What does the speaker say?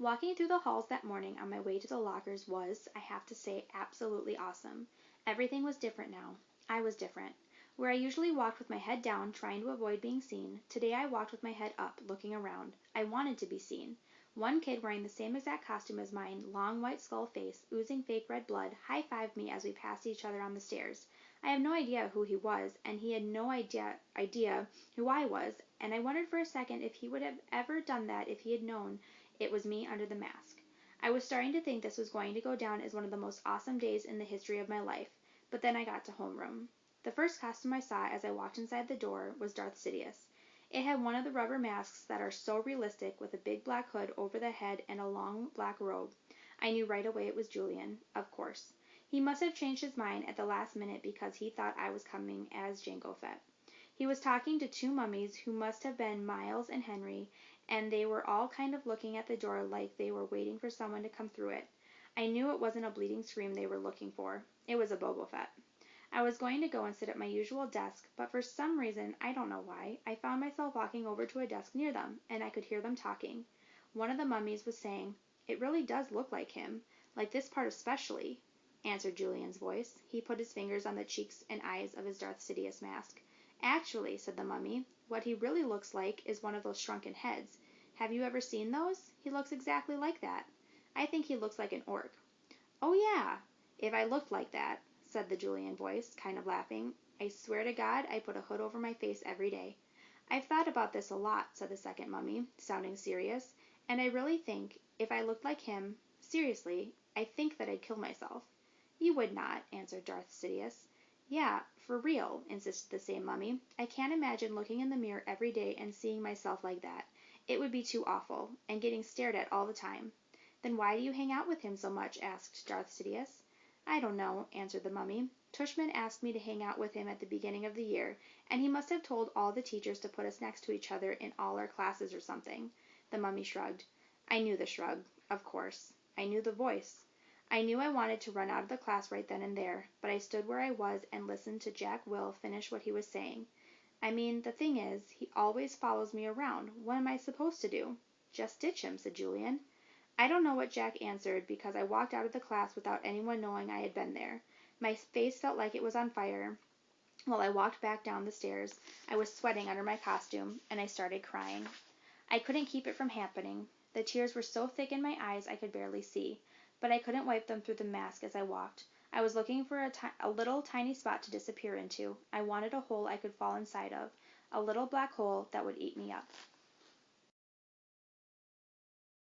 Walking through the halls that morning on my way to the lockers was, I have to say, absolutely awesome. Everything was different now. I was different. Where I usually walked with my head down, trying to avoid being seen, today I walked with my head up, looking around. I wanted to be seen. One kid wearing the same exact costume as mine, long white skull face, oozing fake red blood, high-fived me as we passed each other on the stairs. I have no idea who he was, and he had no idea who I was, and I wondered for a second if he would have ever done that if he had known it was me under the mask. I was starting to think this was going to go down as one of the most awesome days in the history of my life, but then I got to homeroom. The first costume I saw as I walked inside the door was Darth Sidious. It had one of the rubber masks that are so realistic with a big black hood over the head and a long black robe. I knew right away it was Julian, of course. He must have changed his mind at the last minute because he thought I was coming as Jango Fett. He was talking to two mummies who must have been Miles and Henry, and they were all kind of looking at the door like they were waiting for someone to come through it. I knew it wasn't a bleeding scream they were looking for. It was a Boba Fett. I was going to go and sit at my usual desk, but for some reason, I don't know why, I found myself walking over to a desk near them, and I could hear them talking. One of the mummies was saying, "It really does look like him, like this part especially," answered Julian's voice. He put his fingers on the cheeks and eyes of his Darth Sidious mask. "Actually," said the mummy, "what he really looks like is one of those shrunken heads. Have you ever seen those? He looks exactly like that. I think he looks like an orc." "Oh, yeah, if I looked like that," said the Julian voice, kind of laughing. "I swear to God I put a hood over my face every day." "I've thought about this a lot," said the second mummy, sounding serious, "and I really think, if I looked like him, seriously, I think that I'd kill myself." "You would not," answered Darth Sidious. "Yeah, for real," insisted the same mummy. "I can't imagine looking in the mirror every day and seeing myself like that. It would be too awful, and getting stared at all the time." "Then why do you hang out with him so much?" asked Darth Sidious. "I don't know," answered the mummy. "Tushman asked me to hang out with him at the beginning of the year, and he must have told all the teachers to put us next to each other in all our classes or something." The mummy shrugged. I knew the shrug, of course. I knew the voice. I knew I wanted to run out of the class right then and there, but I stood where I was and listened to Jack Will finish what he was saying. "I mean, the thing is, he always follows me around. What am I supposed to do?" "Just ditch him," said Julian. I don't know what Jack answered, because I walked out of the class without anyone knowing I had been there. My face felt like it was on fire. While I walked back down the stairs, I was sweating under my costume, and I started crying. I couldn't keep it from happening. The tears were so thick in my eyes I could barely see, but I couldn't wipe them through the mask as I walked. I was looking for a little tiny spot to disappear into. I wanted a hole I could fall inside of, a little black hole that would eat me up.